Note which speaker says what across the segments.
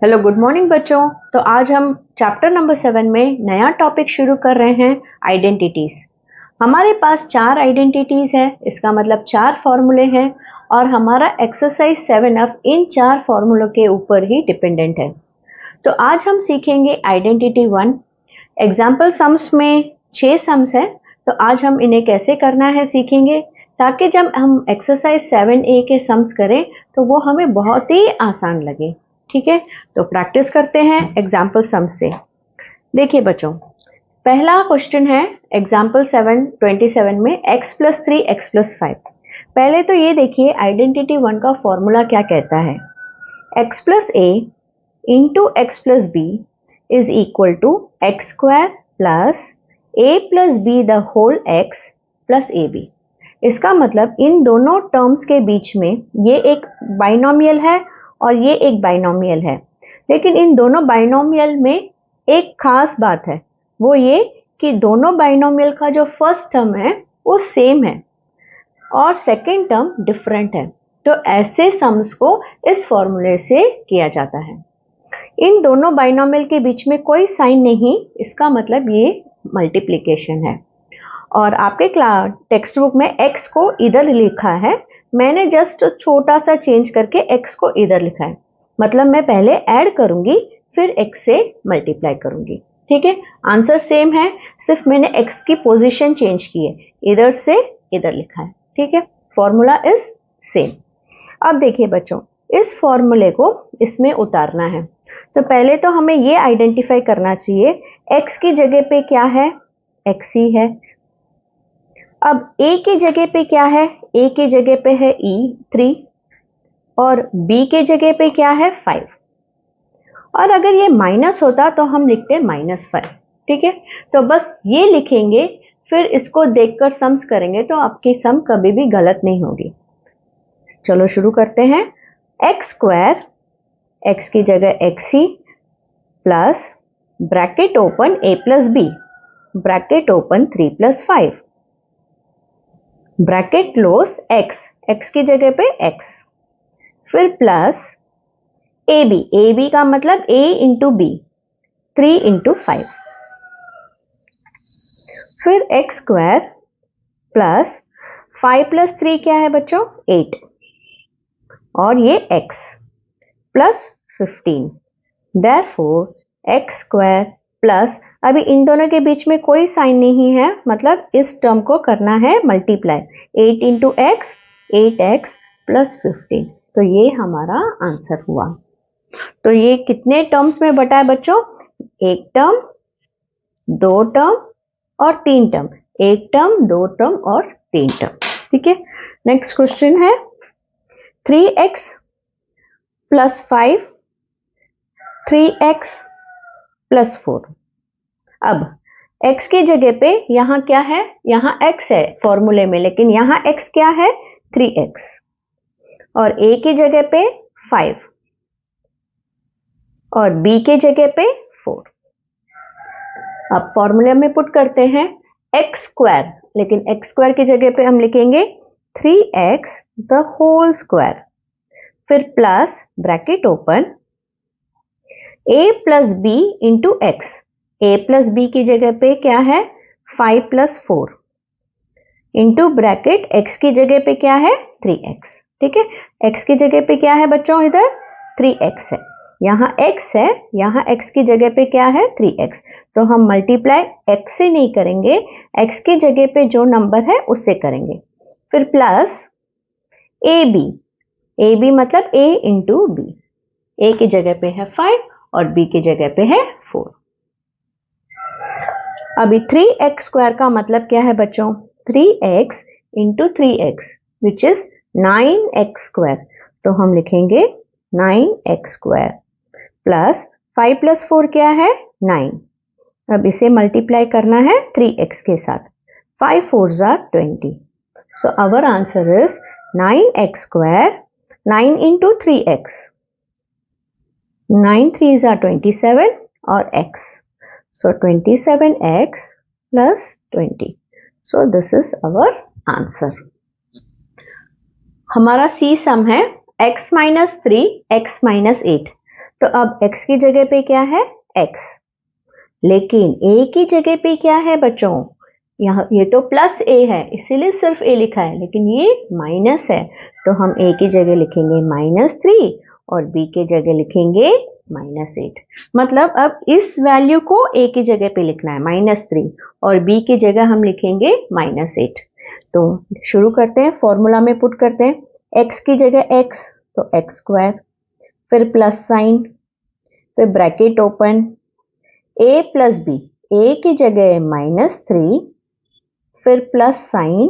Speaker 1: Hello good morning बच्चों। तो आज हम चैप्टर नंबर 7 में नया टॉपिक शुरू कर रहे हैं, आइडेंटिटीज। हमारे पास 4 आइडेंटिटीज है, इसका मतलब 4 फॉर्मूले हैं और हमारा एक्सरसाइज 7 इन 4 फॉर्मूलों के ऊपर ही डिपेंडेंट है। तो आज हम सीखेंगे आइडेंटिटी 1। एग्जाम्पल सम्स में 6 सम्स है, तो आज हम इन्हें कैसे करना है सीखेंगे, ताकि जब हम एक्सरसाइज 7A के सम्स करें तो वो हमें बहुत ही आसान लगे। ठीक है, तो प्रैक्टिस करते हैं एग्जाम्पल सम से। देखिए बच्चों, पहला क्वेश्चन है एग्जाम्पल 27 में x प्लस 3 x प्लस 5। पहले तो ये देखिए आइडेंटिटी 1 का फॉर्मूला क्या कहता है। x plus a into x plus b is equal to x square plus a plus b the whole x plus a b. इसका मतलब इन दोनों टर्म्स के बीच में ये एक बाइनोमियल है और ये एक बाइनोमियल है, लेकिन इन दोनों बाइनोमियल में एक खास बात है, वो ये कि दोनों बाइनोमियल का जो फर्स्ट टर्म है वो सेम है और सेकंड टर्म डिफरेंट है। तो ऐसे सम्स को इस फॉर्मूले से किया जाता है। इन दोनों बाइनोमियल के बीच में कोई साइन नहीं, इसका मतलब ये मल्टीप्लिकेशन है। और आपके टेक्स्ट बुक में x को इधर लिखा है, मैंने जस्ट छोटा सा चेंज करके x को इधर लिखा है। मतलब मैं पहले ऐड करूंगी फिर x से मल्टीप्लाई करूंगी। ठीक है, आंसर सेम है, सिर्फ मैंने x की पोजीशन चेंज की है, इधर से इधर लिखा है। ठीक है, फॉर्मूला इज सेम। अब देखिए बच्चों, इस फॉर्मूले को इसमें उतारना है, तो पहले तो हमें ये आइडेंटिफाई करना चाहिए x की जगह पे क्या है, x ही है। अब a की जगह पे क्या है, a की जगह पे है e 3 और b के जगह पे क्या है 5। और अगर ये माइनस होता तो हम लिखते -5। ठीक है, तो बस ये लिखेंगे, फिर इसको देखकर सम्स करेंगे तो आपकी सम कभी भी गलत नहीं होगी। चलो शुरू करते हैं। एक्स स्क्वायर, एक्स की जगह एक्स ही plus bracket open a plus b bracket open 3 plus 5 bracket close x, x की जगह पे x, फिर प्लस ए बी का मतलब a इंटू बी 3 इंटू 5, फिर x स्क्वायर प्लस 5 प्लस 3 क्या है बच्चों 8 और ये x plus 15। Therefore x square plus, अभी इन दोनों के बीच में कोई साइन नहीं है, मतलब इस टर्म को करना है multiply, 8 into x 8x plus 15। तो ये हमारा आंसर हुआ। तो ये कितने टर्म्स में बटा है बच्चों, एक टर्म, दो टर्म और तीन टर्म, एक टर्म, दो टर्म और तीन टर्म। ठीक है, नेक्स्ट क्वेश्चन है 3x प्लस 5 3x प्लस 4। अब x की जगह पे यहां क्या है, यहां x है फॉर्मूले में, लेकिन यहां x क्या है 3x और a की जगह पे 5 और b के जगह पे 4। अब फॉर्मूले में पुट करते हैं x स्क्वायर, लेकिन x स्क्वायर की जगह पे हम लिखेंगे 3x द होल स्क्वायर, फिर plus bracket open a plus b into x, a plus b की जगह पे क्या है 5 प्लस 4 इंटू ब्रैकेट x की जगह पे क्या है 3x। ठीक है, x की जगह पे क्या है बच्चों, इधर 3x है, यहाँ x है, यहाँ x की जगह पे क्या है 3x, तो हम मल्टीप्लाई x से नहीं करेंगे, x की जगह पे जो नंबर है उससे करेंगे। फिर प्लस ए बी मतलब a इंटू बी, a की जगह पे है 5 और b की जगह पे है 4। अभी 3x स्क्वायर का मतलब क्या है बच्चों, 3x into 3x which is 9x square, तो हम लिखेंगे 9x स्क्वायर प्लस 5 प्लस 4 क्या है 9। अब इसे मल्टीप्लाई करना है 3x के साथ, 5 4s are 20, so our answer is 9x square 9 into 3x, 9 3s are 27 और x, so 27x plus 20, so this is our answer। हमारा C सम है x minus 3 x minus 8। तो अब x की जगह पे क्या है x, लेकिन a की जगह पे क्या है बच्चों, यहाँ ये तो प्लस a है इसीलिए सिर्फ a लिखा है, लेकिन ये माइनस है तो हम a की जगह लिखेंगे -3 और b की जगह लिखेंगे -8। मतलब अब इस वैल्यू को a की जगह पे लिखना है -3 और b की जगह हम लिखेंगे -8। तो शुरू करते हैं, फॉर्मूला में पुट करते हैं, x की जगह x तो x², फिर प्लस साइन, फिर bracket open, a plus b, a की जगह -3, फिर प्लस साइन,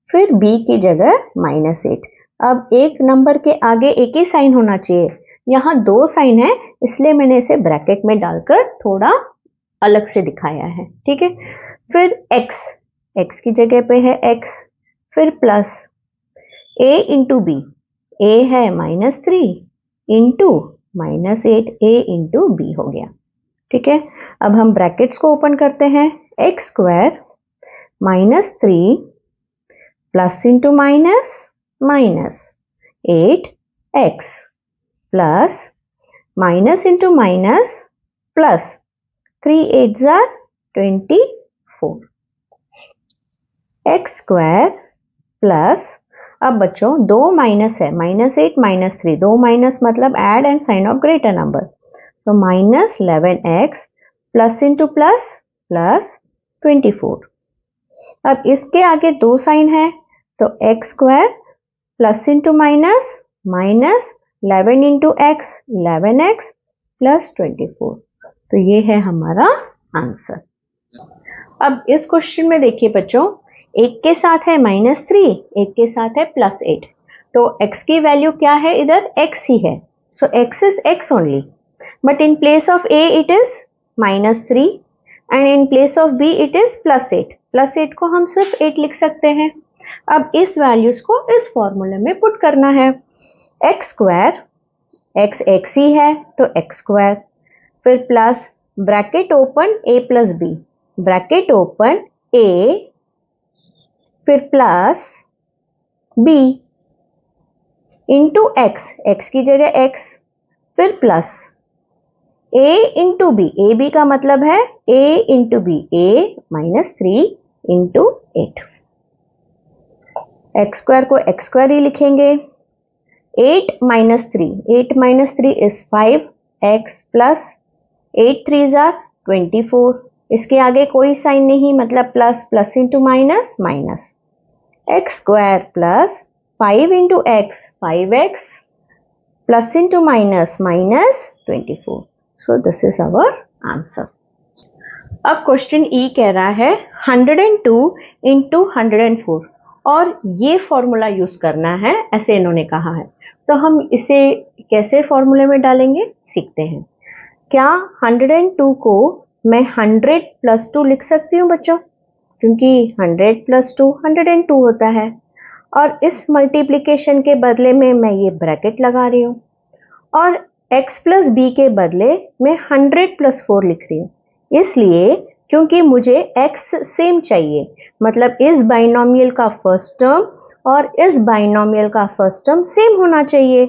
Speaker 1: फिर b की जगह -8। अब एक नंबर के आगे एक ही साइन होना चाहिए, यहाँ 2 साइन है इसलिए मैंने इसे ब्रैकेट में डालकर थोड़ा अलग से दिखाया है, ठीक है। फिर x की जगह पे है x, फिर plus a into b, a है -3 इंटू -8, a इंटू बी हो गया, ठीक है। अब हम ब्रैकेट्स को ओपन करते हैं, x² -3 plus into minus 8x plus minus into minus plus 3 8 jar 24 x² plus, अब बच्चों 2 माइनस है, -8 -3, 2 माइनस मतलब add and sign of greater number, तो -11x plus into plus plus 24। अब इसके आगे 2 साइन है तो x² plus into minus 11 into x 11x plus 24, तो ये है हमारा आंसर। अब इस क्वेश्चन में देखिए बच्चों, एक के साथ है -3, एक के साथ है +8, तो x की वैल्यू क्या है, इधर x ही है, सो x is x only, but in place of a it is -3 and in place of b it is +8। +8 को हम सिर्फ 8 लिख सकते हैं। अब इस वैल्यूज को इस फॉर्मूले में पुट करना है, x², x ही है तो x², फिर plus bracket open a plus b, bracket open a, फिर प्लस b इंटू x की जगह x, फिर plus a into b, a b का मतलब है a into b, a -3 into 8, x² को x² ही लिखेंगे, 8 - 3 is 5x प्लस 8 3 जार 24, इसके आगे कोई साइन नहीं मतलब plus into minus x² plus 5 into x 5x plus into minus 24, so this is our answer. अब क्वेश्चन ई कह रहा है 102 इंटू 104 और ये फॉर्मूला यूज करना है, ऐसे इन्होंने कहा है, तो हम इसे कैसे फॉर्मूले में डालेंगे सीखते हैं। क्या 102 को मैं 100 + 2 लिख सकती हूँ बच्चों, क्योंकि 100 + 2 102 होता है, और इस मल्टीप्लिकेशन के बदले में मैं ये ब्रैकेट लगा रही हूँ, और x प्लस b के बदले मैं 100 + 4 लिख रही हूँ, इसलिए क्योंकि मुझे x सेम चाहिए, मतलब इस बाइनोमियल का फर्स्ट टर्म और इस बाइनोमियल का फर्स्ट टर्म सेम होना चाहिए,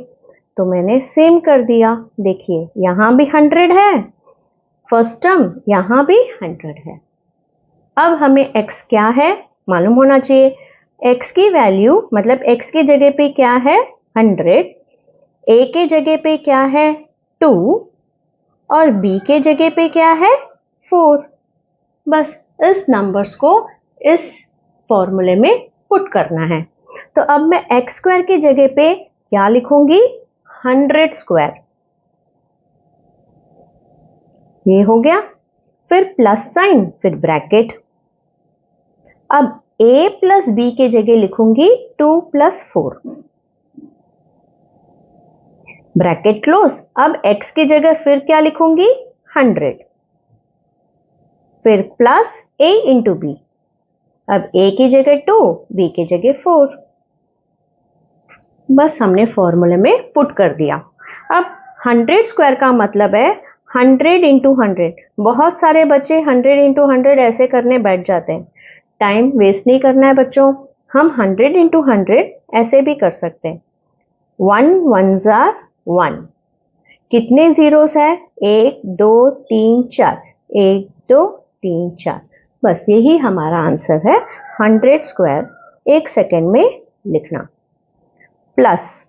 Speaker 1: तो मैंने सेम कर दिया। देखिए यहाँ भी 100 है फर्स्ट टर्म, यहाँ भी 100 है। अब हमें x क्या है मालूम होना चाहिए, x की वैल्यू मतलब x की जगह पे क्या है 100, a के जगह पे क्या है 2 और b के जगह पे क्या है 4। बस इस नंबर्स को इस फॉर्मूले में पुट करना है। तो अब मैं x² की जगह पे क्या लिखूंगी 100², ये हो गया, फिर प्लस साइन, फिर ब्रैकेट, अब a प्लस b के जगह लिखूंगी 2 + 4, ब्रैकेट क्लोज। अब x की जगह फिर क्या लिखूंगी 100, फिर प्लस a इंटू बी, अब a की जगह 2, b की जगह 4, बस हमने फॉर्मूले में पुट कर दिया। अब 100² का मतलब है 100 × 100, बहुत सारे बच्चे 100 × 100 ऐसे करने बैठ जाते हैं, टाइम वेस्ट नहीं करना है बच्चों, हम 100 × 100 ऐसे भी कर सकते हैं, 1 1 जार 1, कितने जीरोस है? 1 2 3 4, 1 2 3 4। बस यही हमारा आंसर है 100 स्क्वायर 1 सेकेंड में लिखना। प्लस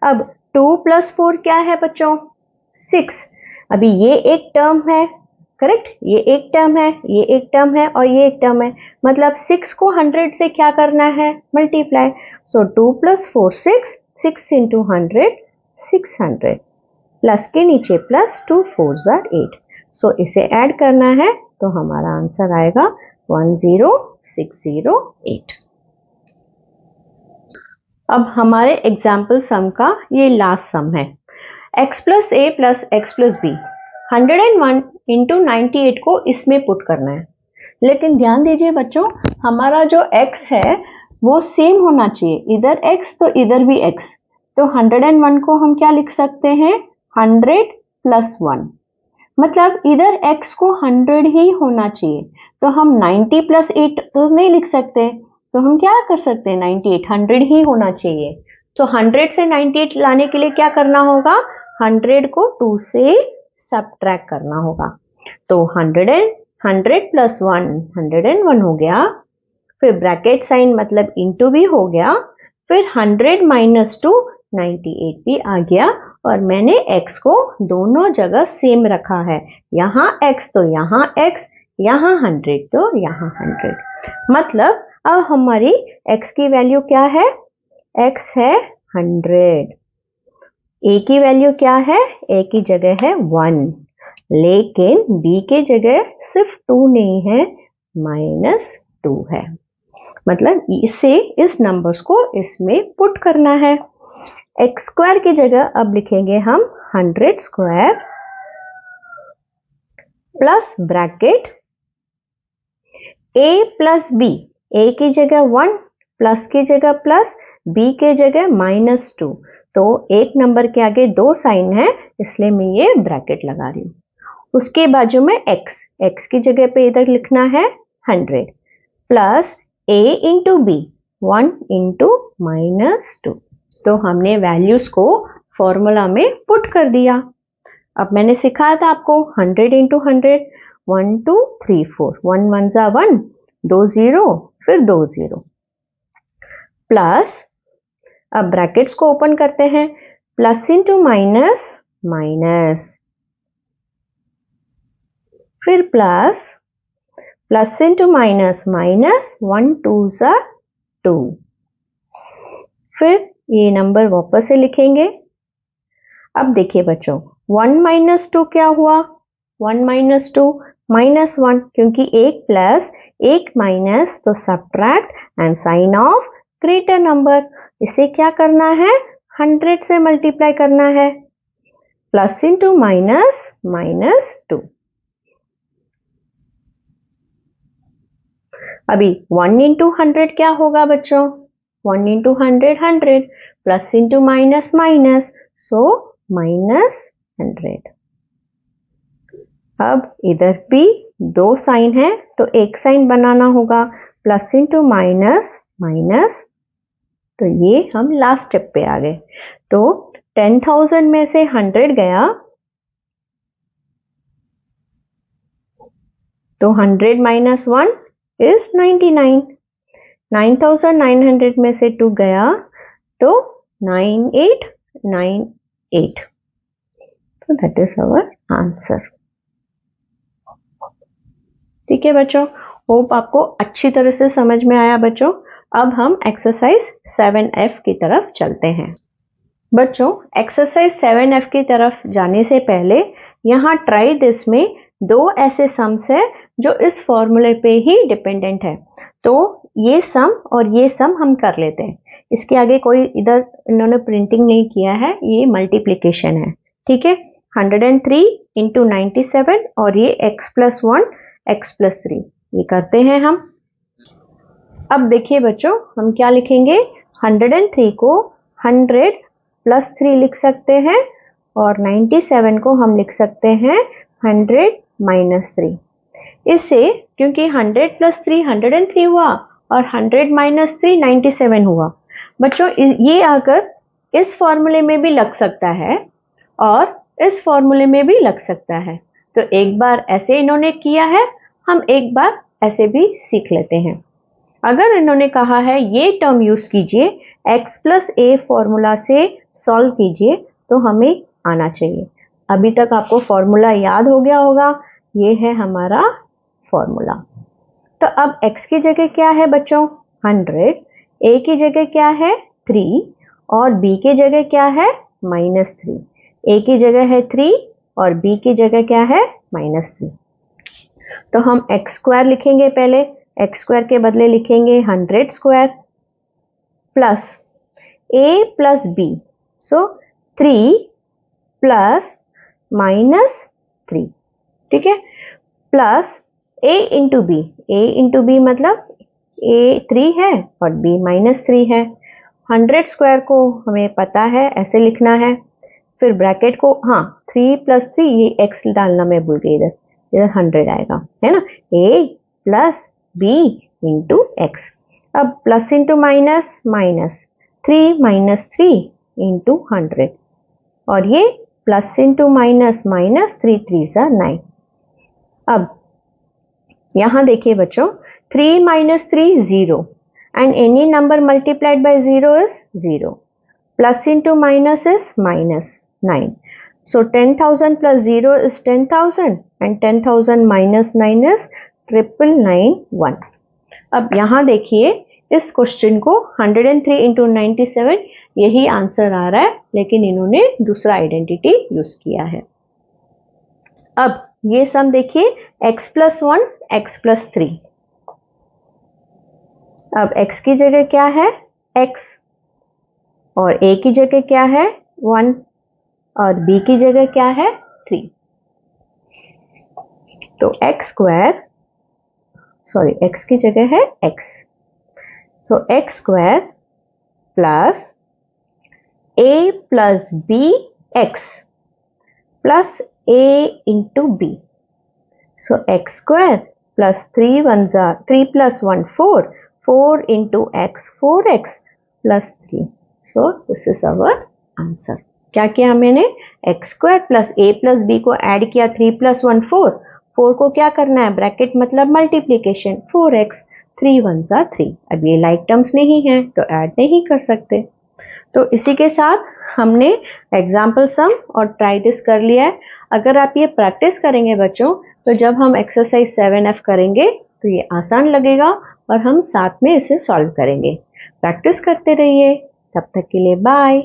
Speaker 1: अब 2 + 4 क्या है बच्चों? 6। अभी ये एक टर्म है, करेक्ट, ये एक टर्म है, ये एक टर्म है और ये एक टर्म है, मतलब 6 को 100 से क्या करना है? मल्टीप्लाई। सो 2 + 4 6, 6 × 100 600, प्लस के नीचे प्लस 2 4s are 8। सो इसे ऐड करना है तो हमारा आंसर आएगा 10608। अब हमारे एग्जाम्पल सम का ये लास्ट सम है। x + a + x + b 101 × 98 को इसमें पुट करना है। लेकिन ध्यान दीजिए बच्चों, हमारा जो x है वो सेम होना चाहिए, इधर x तो इधर भी x। तो 101 को हम क्या लिख सकते हैं? 100 + 1, मतलब इधर x को 100 ही होना चाहिए। तो हम 90 + 8 तो नहीं लिख सकते, तो हम क्या कर सकते हैं? 98, 100 ही होना चाहिए। तो 100 से 98 लाने के लिए क्या करना होगा? 100 को 2 से सब्ट्रैक्ट करना होगा। तो 100 + 1 101 हो गया, फिर ब्रैकेट साइन मतलब इंटू भी हो गया, फिर 100 - 2 98 भी आ गया, और मैंने x को दोनों जगह सेम रखा है, यहाँ x तो यहाँ x, यहाँ 100 तो यहाँ 100। मतलब अब हमारी x की वैल्यू क्या है? x है 100। a की वैल्यू क्या है? a की जगह है 1, लेकिन b के जगह सिर्फ 2 नहीं है, -2 है। मतलब इसे, इस नंबर्स को इसमें पुट करना है। x² की जगह अब लिखेंगे हम 100 square plus bracket a + b, a की जगह 1, प्लस की जगह प्लस, b के जगह -2। तो एक नंबर के आगे 2 साइन है, इसलिए मैं ये ब्रैकेट लगा रही हूँ। उसके बाजू में x की जगह पे इधर लिखना है 100 प्लस a × b 1 × -2। तो हमने वैल्यूज को फॉर्मूला में पुट कर दिया। अब मैंने सिखाया था आपको 100 × 100, 1 2 3 4, 1 1 = 1, 2 0, फिर 2 0, प्लस, अब ब्रैकेट्स को ओपन करते हैं, प्लस × माइनस माइनस, फिर प्लस, प्लस × माइनस माइनस, 1 2 = 2, फिर ये नंबर वापस से लिखेंगे। अब देखिए बच्चों, 1 - 2 क्या हुआ? 1 - 2 -1, क्योंकि एक प्लस एक माइनस तो subtract and sign of greater number. इसे क्या करना है? 100 से मल्टीप्लाई करना है, प्लस × माइनस -2। अभी 1 × 100 क्या होगा बच्चों? 1 × 100 100, प्लस × माइनस माइनस, सो -100। अब इधर भी 2 साइन है, तो एक साइन बनाना होगा, प्लस × माइनस माइनस। तो ये हम लास्ट स्टेप पे आ गए। तो 10,000 में से 100 गया, तो 100 - 1 is 99। 9,900 में से 2 गया, तो 9898। तो दैट इज आवर आंसर। ठीक है बच्चों, होप आपको अच्छी तरह से समझ में आया बच्चों। अब हम एक्सरसाइज 7F की तरफ चलते हैं। बच्चों, एक्सरसाइज 7F की तरफ जाने से पहले यहाँ ट्राई दिस में 2 ऐसे सम्स है जो इस फॉर्मूले पे ही डिपेंडेंट है। तो ये सम और ये सम हम कर लेते हैं। इसके आगे कोई इधर इन्होंने प्रिंटिंग नहीं किया है, ये मल्टीप्लिकेशन है। ठीक है, 103 × 97 और ये x + 1 x + 3, ये करते हैं हम। अब देखिए बच्चों, हम क्या लिखेंगे? 103 को 100 + 3 लिख सकते हैं, और 97 को हम लिख सकते हैं 100 - 3। इससे, क्योंकि 100 + 3 103 हुआ और 100 - 3 97 हुआ। बच्चों, ये आकर इस फॉर्मूले में भी लग सकता है और इस फॉर्मूले में भी लग सकता है। तो एक बार ऐसे इन्होंने किया है, हम एक बार ऐसे भी सीख लेते हैं। अगर इन्होंने कहा है ये टर्म यूज कीजिए, x प्लस ए फॉर्मूला से सॉल्व कीजिए, तो हमें आना चाहिए। अभी तक आपको फॉर्मूला याद हो गया होगा, ये है हमारा फॉर्मूला। तो अब x की जगह क्या है बच्चों? 100, a की जगह क्या है? 3 और b की जगह क्या है? -3। a की जगह है 3 और b की जगह क्या है? -3। तो हम एक्स स्क्वायर लिखेंगे पहले, एक्स स्क्वायर के बदले लिखेंगे 100 square plus a plus b, so 3 plus -3, ठीक है, plus a into b, a into b मतलब a 3 है और b -3 है। 100 स्क्वायर को हमें पता है ऐसे लिखना है, फिर ब्रैकेट को, हाँ 3 प्लस 3, ये x डालना मैं भूल गई, इधर 100 आएगा, है ना, a plus b into x. अब plus into minus, minus 3 minus 3 into 100, और ये प्लस इंटू माइनस, माइनस 3 3 सा 9। अब यहां देखिए बच्चों, 3 minus 3 0 and any number multiplied by 0 is 0, plus into minus is minus 9। So 10,000 plus 0 is 10,000 and 10,000 minus 9 is 991. अब यहाँ देखिए इस क्वेश्चन को 103 into 97 यही आंसर आ रहा है, लेकिन इन्होंने दूसरा आइडेंटिटी यूज किया है। अब ये सम देखिए, x plus 1 x plus 3। अब x की जगह क्या है? x, और a की जगह क्या है? 1 और b की जगह क्या है? 3। तो x स्क्वायर, सॉरी x की जगह है x, so x square plus a plus b x plus a into b, so x square plus 3 plus 1 4, 4 into x 4x plus 3, so this is our answer. क्या किया मैंने? X square plus a plus b को add किया, 3 plus 1 4, 4 को क्या करना है? Bracket मतलब मल्टीप्लीकेशन, 4x, 3 1 सा 3। अब ये लाइक टर्म्स नहीं है तो ऐड नहीं कर सकते। तो इसी के साथ हमने एग्जाम्पल सम और ट्राई दिस कर लिया है। अगर आप ये प्रैक्टिस करेंगे बच्चों, तो जब हम एक्सरसाइज 7F करेंगे तो ये आसान लगेगा और हम साथ में इसे सॉल्व करेंगे। प्रैक्टिस करते रहिए, तब तक के लिए बाय।